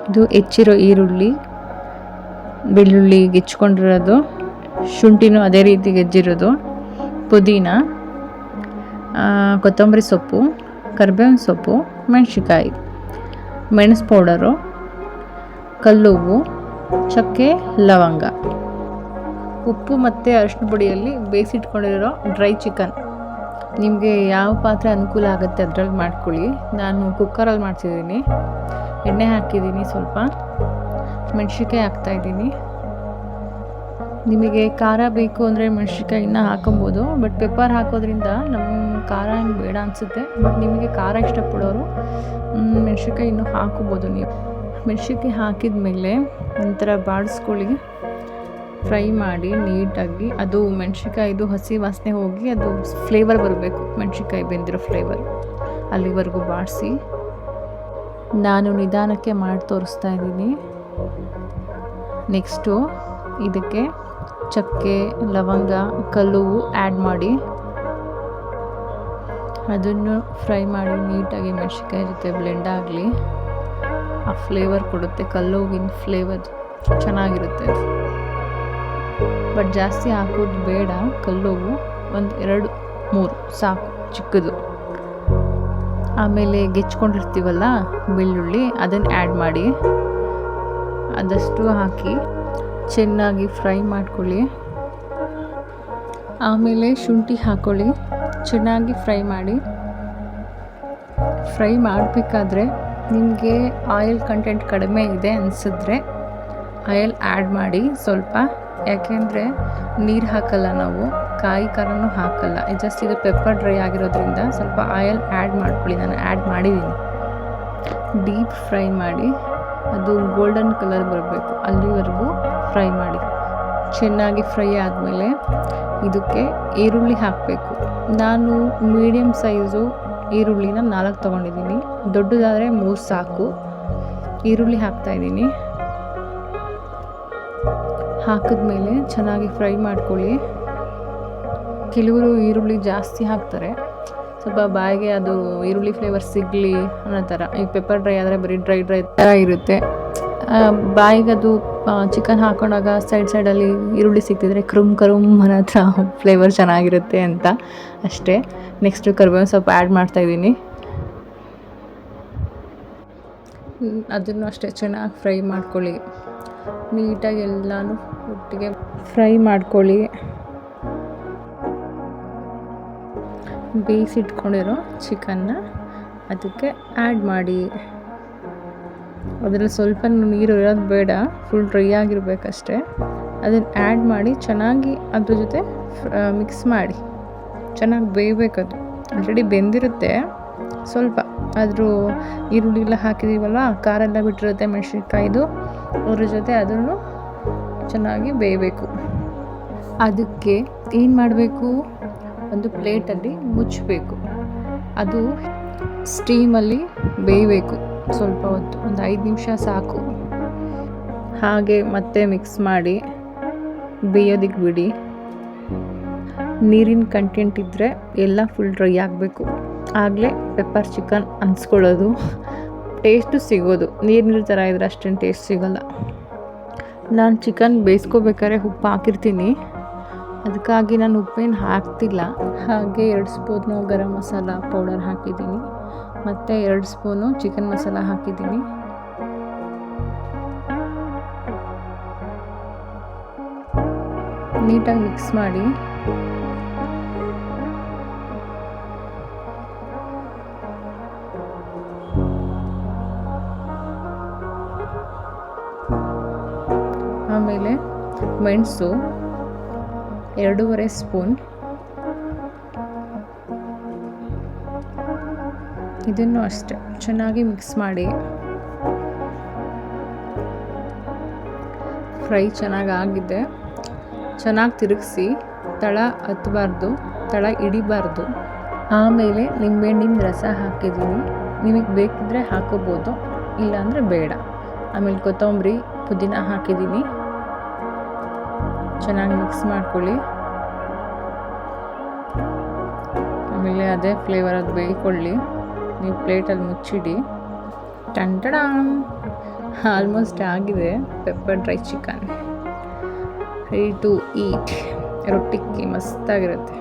ಇದು ಹೆಚ್ಚಿರೋ ಈರುಳ್ಳಿ, ಬೆಳ್ಳುಳ್ಳಿ ಗೆಚ್ಕೊಂಡಿರೋದು, ಶುಂಠಿನೂ ಅದೇ ರೀತಿ ಗೆಜ್ಜಿರೋದು, ಪುದೀನ, ಕೊತ್ತಂಬರಿ ಸೊಪ್ಪು, ಕರಿಬೇವಿನ ಸೊಪ್ಪು, ಮೆಣಸಿಕಾಯಿ, ಮೆಣಸು ಪೌಡರು, ಕಲ್ಲುಪ್ಪು, ಚಕ್ಕೆ, ಲವಂಗ, ಉಪ್ಪು ಮತ್ತು ಅರಿಶಿನ ಪುಡಿಯಲ್ಲಿ ಬೇಯಿಸಿಟ್ಕೊಂಡಿರೋ ಡ್ರೈ ಚಿಕನ್. ನಿಮಗೆ ಯಾವ ಪಾತ್ರೆ ಅನುಕೂಲ ಆಗುತ್ತೆ ಅದರಲ್ಲಿ ಮಾಡ್ಕೊಳ್ಳಿ. ನಾನು ಕುಕ್ಕರಲ್ಲಿ ಮಾಡ್ತಿದ್ದೀನಿ. ಎಣ್ಣೆ ಹಾಕಿದ್ದೀನಿ, ಸ್ವಲ್ಪ ಮೆಣಸಿನ್ಕಾಯಿ ಹಾಕ್ತಾಯಿದ್ದೀನಿ. ನಿಮಗೆ ಖಾರ ಬೇಕು ಅಂದರೆ ಮೆಣಸಿನ್ಕಾಯಿನ ಹಾಕೊಬೋದು, ಬಟ್ ಪೆಪ್ಪರ್ ಹಾಕೋದ್ರಿಂದ ನಮ್ಮ ಖಾರ ಏನು ಬೇಡ ಅನಿಸುತ್ತೆ. ಬಟ್ ನಿಮಗೆ ಖಾರ ಇಷ್ಟಪಡೋರು ಮೆಣಸಿನ್ಕಾಯಿ ಇನ್ನೂ ಹಾಕೋಬೋದು. ನೀವು ಮೆಣಸಿನ್ಕಾಯಿ ಹಾಕಿದ ಮೇಲೆ ಒಂಥರ ಬಾಡಿಸ್ಕೊಳ್ಳಿ, ಫ್ರೈ ಮಾಡಿ ನೀಟಾಗಿ. ಅದು ಮೆಣಸಿನ್ಕಾಯಿದು ಹಸಿ ವಾಸನೆ ಹೋಗಿ ಅದು ಫ್ಲೇವರ್ ಬರಬೇಕು, ಮೆಣಸಿನ್ಕಾಯಿ ಬೆಂದಿರೋ ಫ್ಲೇವರ್, ಅಲ್ಲಿವರೆಗೂ ಬಾಡಿಸಿ. ನಾನು ನಿಧಾನಕ್ಕೆ ಮಾಡಿ ತೋರಿಸ್ತಾ ಇದ್ದೀನಿ. ನೆಕ್ಸ್ಟು ಇದಕ್ಕೆ ಚಕ್ಕೆ, ಲವಂಗ, ಕಲ್ಲುವು ಆ್ಯಡ್ ಮಾಡಿ ಅದನ್ನು ಫ್ರೈ ಮಾಡಿ ನೀಟಾಗಿ ಮೆಣಸಿನ್ಕಾಯಿ ಜೊತೆ ಬ್ಲೆಂಡ್ ಆಗಲಿ. ಆ ಫ್ಲೇವರ್ ಕೊಡುತ್ತೆ, ಕಲ್ಲುವಿನ ಫ್ಲೇವರ್ ಚೆನ್ನಾಗಿರುತ್ತೆ ಅದು. ಬಟ್ ಜಾಸ್ತಿ ಹಾಕೋದು ಬೇಡ, ಕಲ್ಲುವು 1, 2, 3 ಸಾಕು, ಚಿಕ್ಕದು. ಆಮೇಲೆ ಗೆಚ್ಕೊಂಡಿರ್ತೀವಲ್ಲ ಬೆಳ್ಳುಳ್ಳಿ, ಅದನ್ನು ಆ್ಯಡ್ ಮಾಡಿ ಅದಷ್ಟು ಹಾಕಿ ಚೆನ್ನಾಗಿ ಫ್ರೈ ಮಾಡ್ಕೊಳ್ಳಿ. ಆಮೇಲೆ ಶುಂಠಿ ಹಾಕ್ಕೊಳ್ಳಿ, ಚೆನ್ನಾಗಿ ಫ್ರೈ ಮಾಡಿ. ಫ್ರೈ ಮಾಡಬೇಕಾದ್ರೆ ನಿಮಗೆ ಆಯಿಲ್ ಕಂಟೆಂಟ್ ಕಡಿಮೆ ಇದೆ ಅನಿಸಿದ್ರೆ ಆಯಿಲ್ ಆ್ಯಡ್ ಮಾಡಿ ಸ್ವಲ್ಪ. ಯಾಕೆಂದರೆ ನೀರು ಹಾಕಲ್ಲ ನಾವು, ಕಾಯಿ ಖಾರನೂ ಹಾಕಲ್ಲ, ಜಸ್ಟ್ ಇದು ಪೆಪ್ಪರ್ ಡ್ರೈ ಆಗಿರೋದ್ರಿಂದ ಸ್ವಲ್ಪ ಆಯಿಲ್ ಆ್ಯಡ್ ಮಾಡ್ಕೊಳ್ಳಿ. ನಾನು ಆ್ಯಡ್ ಮಾಡಿದ್ದೀನಿ. ಡೀಪ್ ಫ್ರೈ ಮಾಡಿ, ಅದು ಗೋಲ್ಡನ್ ಕಲರ್ ಬರಬೇಕು, ಅಲ್ಲಿವರೆಗೂ ಫ್ರೈ ಮಾಡಿ. ಚೆನ್ನಾಗಿ ಫ್ರೈ ಆದಮೇಲೆ ಇದಕ್ಕೆ ಈರುಳ್ಳಿ ಹಾಕಬೇಕು. ನಾನು ಮೀಡಿಯಮ್ ಸೈಜು ಈರುಳ್ಳಿನ 4 ತೊಗೊಂಡಿದ್ದೀನಿ, ದೊಡ್ಡದಾದರೆ 3 ಸಾಕು. ಈರುಳ್ಳಿ ಹಾಕ್ತಾಯಿದ್ದೀನಿ. ಹಾಕಿದ್ಮೇಲೆ ಚೆನ್ನಾಗಿ ಫ್ರೈ ಮಾಡ್ಕೊಳ್ಳಿ. ಕೆಲವರು ಈರುಳ್ಳಿ ಜಾಸ್ತಿ ಹಾಕ್ತಾರೆ, ಸ್ವಲ್ಪ ಬಾಯಿಗೆ ಅದು ಈರುಳ್ಳಿ ಫ್ಲೇವರ್ ಸಿಗಲಿ ಅನ್ನೋ ಥರ. ಈಗ ಪೆಪ್ಪರ್ ಡ್ರೈ ಆದರೆ ಬರೀ ಡ್ರೈ ಥರ ಇರುತ್ತೆ. ಬಾಯಿಗೆ ಅದು ಚಿಕನ್ ಹಾಕೊಂಡಾಗ ಸೈಡಲ್ಲಿ ಈರುಳ್ಳಿ ಸಿಕ್ತಿದ್ರೆ ಕರುಮ್ ಅನ್ನೋ ಥರ ಫ್ಲೇವರ್ ಚೆನ್ನಾಗಿರುತ್ತೆ ಅಂತ ಅಷ್ಟೇ. ನೆಕ್ಸ್ಟು ಕರಿಬೇವಿನ ಸೊಪ್ಪು ಆ್ಯಡ್ ಮಾಡ್ತಾಯಿದ್ದೀನಿ. ಅದನ್ನು ಅಷ್ಟೇ ಚೆನ್ನಾಗಿ ಫ್ರೈ ಮಾಡ್ಕೊಳ್ಳಿ. ನೀಟಾಗಿ ಎಲ್ಲನೂ ಒಟ್ಟಿಗೆ ಫ್ರೈ ಮಾಡ್ಕೊಳ್ಳಿ. ಬೇಯಿಸಿಟ್ಕೊಂಡಿರೋ ಚಿಕನ್ನ ಅದಕ್ಕೆ ಆ್ಯಡ್ ಮಾಡಿ. ಅದರಲ್ಲಿ ಸ್ವಲ್ಪ ನೀರು ಇರೋದು ಬೇಡ, ಫುಲ್ ಡ್ರೈ ಆಗಿರಬೇಕಷ್ಟೆ. ಅದನ್ನು ಆ್ಯಡ್ ಮಾಡಿ ಚೆನ್ನಾಗಿ ಅದ್ರ ಜೊತೆ ಮಿಕ್ಸ್ ಮಾಡಿ. ಚೆನ್ನಾಗಿ ಬೇಯಬೇಕದು. ಆಲ್ರೆಡಿ ಬೆಂದಿರುತ್ತೆ, ಸ್ವಲ್ಪ ಆದರೂ ಈರುಳ್ಳಿ ಎಲ್ಲ ಹಾಕಿದ್ದೀವಲ್ಲ, ಖಾರ ಎಲ್ಲ ಬಿಟ್ಟಿರುತ್ತೆ ಮೆಣಸಿನ್ಕಾಯಿದು, ಅದ್ರ ಜೊತೆ ಅದನ್ನು ಚೆನ್ನಾಗಿ ಬೇಯಬೇಕು. ಅದಕ್ಕೆ ಏನು ಮಾಡಬೇಕು, ಒಂದು ಪ್ಲೇಟಲ್ಲಿ ಮುಚ್ಚಬೇಕು. ಅದು ಸ್ಟೀಮಲ್ಲಿ ಬೇಯಬೇಕು ಸ್ವಲ್ಪ ಹೊತ್ತು, ಒಂದು 5 ನಿಮಿಷ ಸಾಕು. ಹಾಗೆ ಮತ್ತೆ ಮಿಕ್ಸ್ ಮಾಡಿ ಬೇಯೋದಕ್ಕೆ ಬಿಡಿ. ನೀರಿನ ಕಂಟೆಂಟ್ ಇದ್ದರೆ ಎಲ್ಲ ಫುಲ್ ಡ್ರೈ ಆಗಬೇಕು, ಆಗಲೇ ಪೆಪ್ಪರ್ ಚಿಕನ್ ಅನ್ಸ್ಕೊಳ್ಳೋದು, ಟೇಸ್ಟು ಸಿಗೋದು. ನೀರು ಥರ ಇದ್ರೆ ಅಷ್ಟೇನು ಟೇಸ್ಟ್ ಸಿಗೋಲ್ಲ. ನಾನು ಚಿಕನ್ ಬೇಯಿಸ್ಕೋಬೇಕಾದ್ರೆ ಉಪ್ಪು ಹಾಕಿರ್ತೀನಿ, ಅದಕ್ಕಾಗಿ ನಾನು ಉಪ್ಪೇನು ಹಾಕ್ತಿಲ್ಲ. ಹಾಗೆ 2 ಸ್ಪೂನು ಗರಂ ಮಸಾಲ ಪೌಡರ್ ಹಾಕಿದ್ದೀನಿ, ಮತ್ತು 2 ಸ್ಪೂನು ಚಿಕನ್ ಮಸಾಲ ಹಾಕಿದ್ದೀನಿ. ನೀಟಾಗಿ ಮಿಕ್ಸ್ ಮಾಡಿ. ಆಮೇಲೆ ಮೆಣಸು 2.5 ಸ್ಪೂನ್, ಇದನ್ನು ಅಷ್ಟೆ ಚೆನ್ನಾಗಿ ಮಿಕ್ಸ್ ಮಾಡಿ. ಫ್ರೈ ಚೆನ್ನಾಗಿ ಆಗಿದೆ. ಚೆನ್ನಾಗಿ ತಿರುಗಿಸಿ, ತಳ ಹತ್ತಬಾರ್ದು, ತಳ ಹಿಡಿಬಾರ್ದು. ಆಮೇಲೆ ನಿಂಬೆಹಣ್ಣಿನ ರಸ ಹಾಕಿದ್ದೀನಿ, ನಿಮಗೆ ಬೇಕಿದ್ದರೆ ಹಾಕೋಬೋದು, ಇಲ್ಲಾಂದರೆ ಬೇಡ. ಆಮೇಲೆ ಕೊತ್ತಂಬರಿ, ಪುದೀನ ಹಾಕಿದ್ದೀನಿ. ಚೆನ್ನಾಗಿ ಮಿಕ್ಸ್ ಮಾಡ್ಕೊಳ್ಳಿ. ಆಮೇಲೆ ಅದೇ ಫ್ಲೇವರ್ ಅದು ಬೇಯ್ಕೊಳ್ಳಿ. ನೀವು ಪ್ಲೇಟಲ್ಲಿ ಮುಚ್ಚಿಡಿ. ಟಂಟಡ ಆಲ್ಮೋಸ್ಟ್ ಆಗಿದೆ pepper dry chicken ready to eat. ರೊಟ್ಟಿಗೆ ಮಸ್ತಾಗಿರುತ್ತೆ.